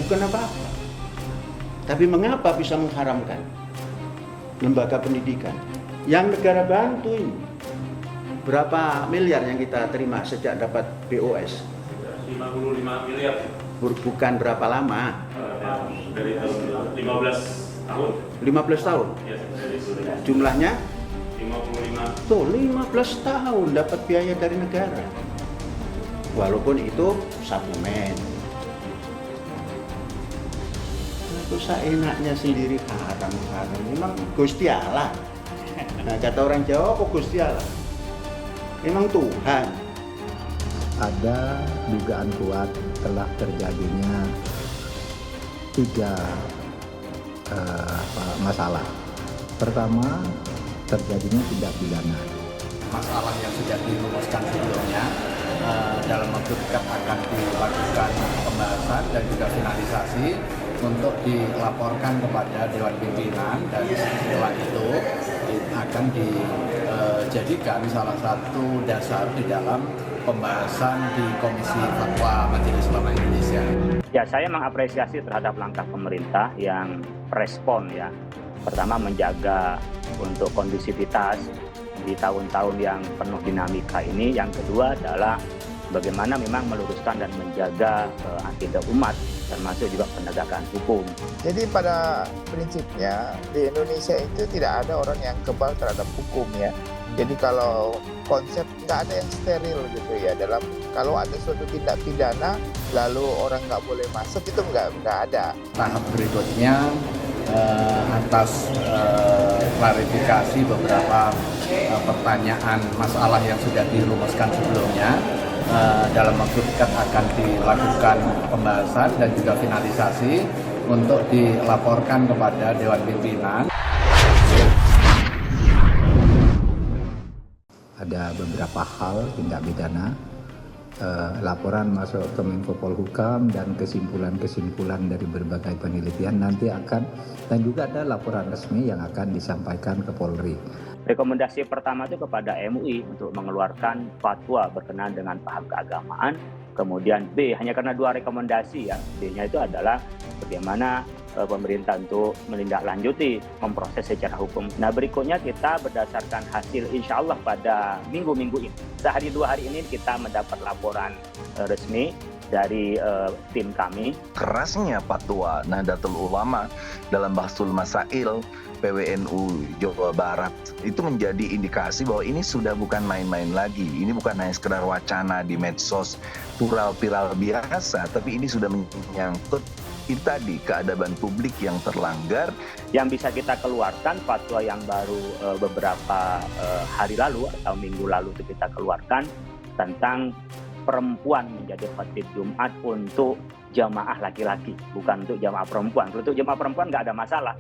bukan apa-apa. Tapi mengapa bisa mengharamkan lembaga pendidikan yang negara bantu ini? Berapa miliar yang kita terima sejak dapat BOS? 55 miliar. Bukan berapa lama? Dari tahun 15 tahun. 15 tahun? Ya, dari jumlahnya? 55. Tuh, 15 tahun dapat biaya dari negara. Walaupun itu suplemen. Itu seenaknya sendiri haram. Memang Gusti Allah. Nah, kata orang Jawa, kok Gusti Allah? Memang Tuhan. Ada dugaan kuat telah terjadinya tiga masalah. Pertama, terjadinya tindak pidana. Masalah yang sudah dirumuskan sebelumnya dalam waktu dekat akan dilakukan pembahasan dan juga finalisasi untuk dilaporkan kepada Dewan Pimpinan, dan setelah itu akan dijadikan salah satu dasar di dalam pembahasan di Komisi Fatwa Majelis Ulama Indonesia. Ya, saya mengapresiasi terhadap langkah pemerintah yang respon ya. Pertama, menjaga untuk kondusivitas di tahun-tahun yang penuh dinamika ini. Yang kedua adalah bagaimana memang meluruskan dan menjaga agenda umat, termasuk juga penegakan hukum. Jadi pada prinsipnya di Indonesia itu tidak ada orang yang kebal terhadap hukum ya. Jadi kalau konsep nggak ada yang steril gitu ya, dalam kalau ada suatu tindak pidana lalu orang nggak boleh masuk, itu nggak ada. Tahap berikutnya atas klarifikasi beberapa pertanyaan masalah yang sudah dirumuskan sebelumnya, dalam waktu dekat akan dilakukan pembahasan dan juga finalisasi untuk dilaporkan kepada Dewan Pimpinan. Ada beberapa hal tindak pidana, laporan masuk ke Menko Polhukam dan kesimpulan-kesimpulan dari berbagai penelitian nanti akan, dan juga ada laporan resmi yang akan disampaikan ke Polri. Rekomendasi pertama itu kepada MUI untuk mengeluarkan fatwa berkenaan dengan paham keagamaan. Kemudian B, hanya karena 2 rekomendasi ya. B-nya itu adalah bagaimana pemerintah untuk menindaklanjuti, memproses secara hukum. Nah, berikutnya kita berdasarkan hasil insya Allah pada minggu-minggu ini. Sehari 2 hari ini kita mendapat laporan resmi dari tim kami. Kerasnya fatwa Nahdlatul Ulama dalam Bahsul Masail PWNU Jawa Barat itu menjadi indikasi bahwa ini sudah bukan main-main lagi. Ini bukan hanya sekedar wacana di medsos viral biasa, tapi ini sudah menyangkut itu tadi keadaban publik yang terlanggar. Yang bisa kita keluarkan fatwa yang baru beberapa hari lalu atau minggu lalu itu kita keluarkan tentang perempuan menjadi khatib Jumat untuk jamaah laki-laki, bukan untuk jamaah perempuan. Kalau untuk jamaah perempuan nggak ada masalah.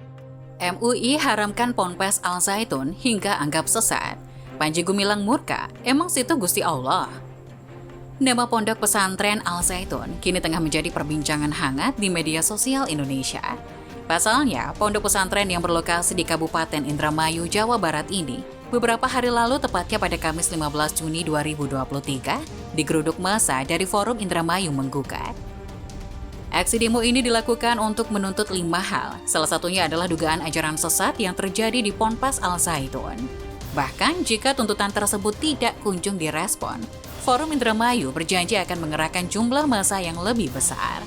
MUI haramkan Ponpes Al Zaitun hingga anggap sesat. Panji Gumilang murka, emang situ Gusti Allah. Nama Pondok Pesantren Al Zaitun kini tengah menjadi perbincangan hangat di media sosial Indonesia. Pasalnya, pondok pesantren yang berlokasi di Kabupaten Indramayu, Jawa Barat ini beberapa hari lalu, tepatnya pada Kamis 15 Juni 2023, digeruduk massa dari Forum Indramayu Menggugat. Aksi demo ini dilakukan untuk menuntut 5 hal, salah satunya adalah dugaan ajaran sesat yang terjadi di Ponpes Al Zaitun. Bahkan jika tuntutan tersebut tidak kunjung direspon, Forum Indramayu berjanji akan mengerahkan jumlah massa yang lebih besar.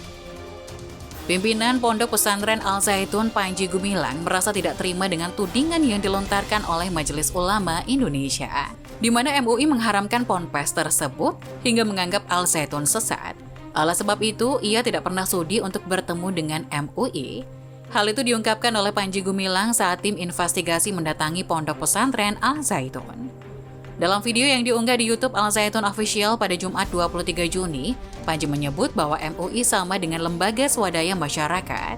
Pimpinan Pondok Pesantren Al Zaitun Panji Gumilang merasa tidak terima dengan tudingan yang dilontarkan oleh Majelis Ulama Indonesia, di mana MUI mengharamkan ponpes tersebut hingga menganggap Al Zaitun sesat. Oleh sebab itu, ia tidak pernah sudi untuk bertemu dengan MUI. Hal itu diungkapkan oleh Panji Gumilang saat tim investigasi mendatangi Pondok Pesantren Al Zaitun. Dalam video yang diunggah di YouTube Al Zaitun Official pada Jumat 23 Juni, Panji menyebut bahwa MUI sama dengan lembaga swadaya masyarakat,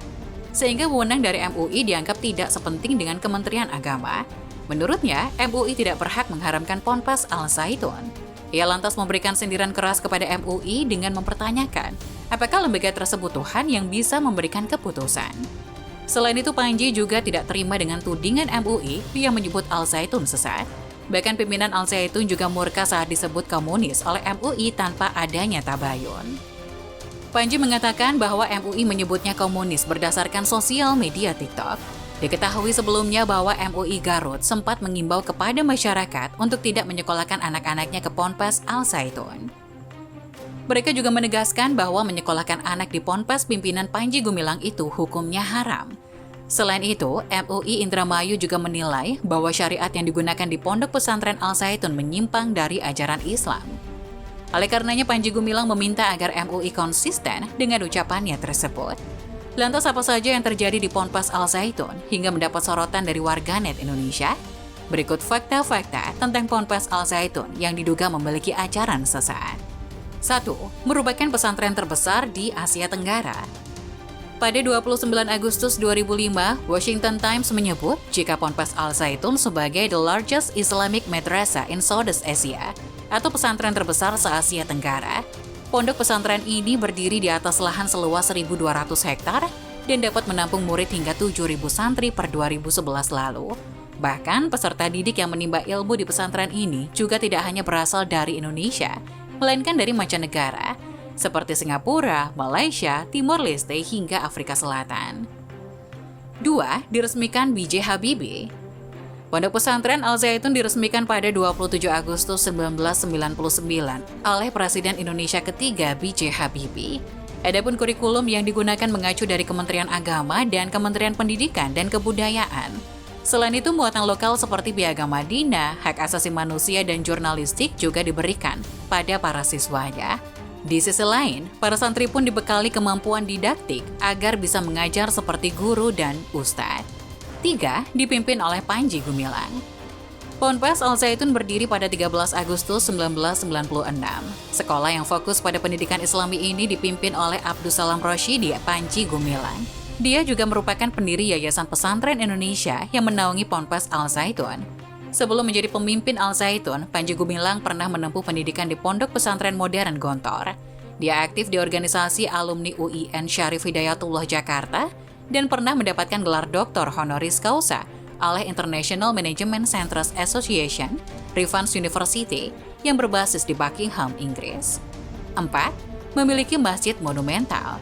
sehingga wewenang dari MUI dianggap tidak sepenting dengan Kementerian Agama. Menurutnya, MUI tidak berhak mengharamkan Ponpes Al Zaitun. Ia lantas memberikan sindiran keras kepada MUI dengan mempertanyakan apakah lembaga tersebut Tuhan yang bisa memberikan keputusan. Selain itu, Panji juga tidak terima dengan tudingan MUI yang menyebut Al Zaitun sesat. Bahkan pimpinan Al Zaitun juga murka saat disebut komunis oleh MUI tanpa adanya tabayun. Panji mengatakan bahwa MUI menyebutnya komunis berdasarkan sosial media TikTok. Diketahui sebelumnya bahwa MUI Garut sempat mengimbau kepada masyarakat untuk tidak menyekolahkan anak-anaknya ke Ponpes Al Zaitun. Mereka juga menegaskan bahwa menyekolahkan anak di Ponpes pimpinan Panji Gumilang itu hukumnya haram. Selain itu, MUI Indramayu juga menilai bahwa syariat yang digunakan di Pondok Pesantren Al Zaitun menyimpang dari ajaran Islam. Oleh karenanya Panji Gumilang meminta agar MUI konsisten dengan ucapannya tersebut. Lantas apa saja yang terjadi di Ponpes Al Zaitun hingga mendapat sorotan dari warganet Indonesia? Berikut fakta-fakta tentang Ponpes Al Zaitun yang diduga memiliki ajaran sesat. 1. Merupakan pesantren terbesar di Asia Tenggara. Pada 29 Agustus 2005, Washington Times menyebut jika Ponpes Al Zaitun sebagai the largest Islamic madrasah in Southeast Asia, atau pesantren terbesar se-Asia Tenggara. Pondok pesantren ini berdiri di atas lahan seluas 1.200 hektar dan dapat menampung murid hingga 7.000 santri per 2011 lalu. Bahkan peserta didik yang menimba ilmu di pesantren ini juga tidak hanya berasal dari Indonesia, melainkan dari mancanegara, seperti Singapura, Malaysia, Timor Leste, hingga Afrika Selatan. 2. Diresmikan B.J. Habibie. Pondok pesantren Al Zaitun diresmikan pada 27 Agustus 1999 oleh Presiden Indonesia ketiga B.J. Habibie. Adapun kurikulum yang digunakan mengacu dari Kementerian Agama dan Kementerian Pendidikan dan Kebudayaan. Selain itu, muatan lokal seperti Piagam Madinah, hak asasi manusia, dan jurnalistik juga diberikan pada para siswanya. Di sisi lain, para santri pun dibekali kemampuan didaktik agar bisa mengajar seperti guru dan ustadz. 3. Dipimpin oleh Panji Gumilang. Ponpes Al Zaitun berdiri pada 13 Agustus 1996. Sekolah yang fokus pada pendidikan Islami ini dipimpin oleh Abdussalam Rosyidi Panji Gumilang. Dia juga merupakan pendiri Yayasan Pesantren Indonesia yang menaungi Ponpes Al Zaitun. Sebelum menjadi pemimpin Al Zaitun, Panji Gumilang pernah menempuh pendidikan di Pondok Pesantren Modern Gontor. Dia aktif di organisasi alumni UIN Syarif Hidayatullah Jakarta dan pernah mendapatkan gelar doktor honoris causa oleh International Management Centres Association, Revans University, yang berbasis di Buckingham, Inggris. 4. Memiliki masjid monumental.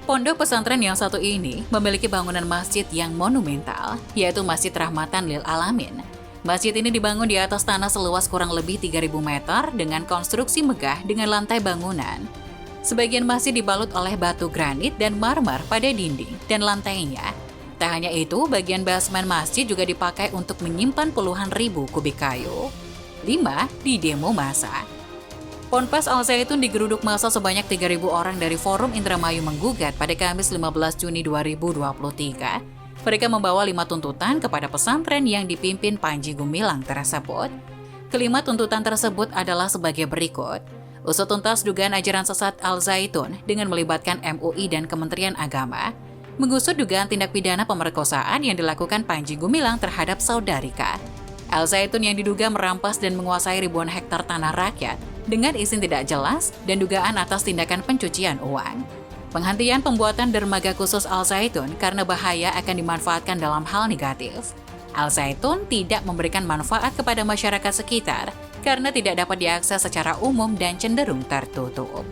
Pondok pesantren yang satu ini memiliki bangunan masjid yang monumental, yaitu Masjid Rahmatan Lil Alamin. Masjid ini dibangun di atas tanah seluas kurang lebih 3.000 meter dengan konstruksi megah dengan lantai bangunan. Sebagian masjid dibalut oleh batu granit dan marmer pada dinding dan lantainya. Tak hanya itu, bagian basement masjid juga dipakai untuk menyimpan puluhan ribu kubik kayu. 5. Di demo massa. Ponpes Al Zaitun digeruduk massa sebanyak 3.000 orang dari Forum Indramayu menggugat pada Kamis 15 Juni 2023. Mereka membawa 5 tuntutan kepada pesantren yang dipimpin Panji Gumilang tersebut. Kelima tuntutan tersebut adalah sebagai berikut. Usut tuntas dugaan ajaran sesat Al Zaitun dengan melibatkan MUI dan Kementerian Agama. Mengusut dugaan tindak pidana pemerkosaan yang dilakukan Panji Gumilang terhadap saudari K. Al Zaitun yang diduga merampas dan menguasai ribuan hektar tanah rakyat dengan izin tidak jelas dan dugaan atas tindakan pencucian uang. Penghentian pembuatan dermaga khusus Al Zaitun karena bahaya akan dimanfaatkan dalam hal negatif. Al Zaitun tidak memberikan manfaat kepada masyarakat sekitar karena tidak dapat diakses secara umum dan cenderung tertutup.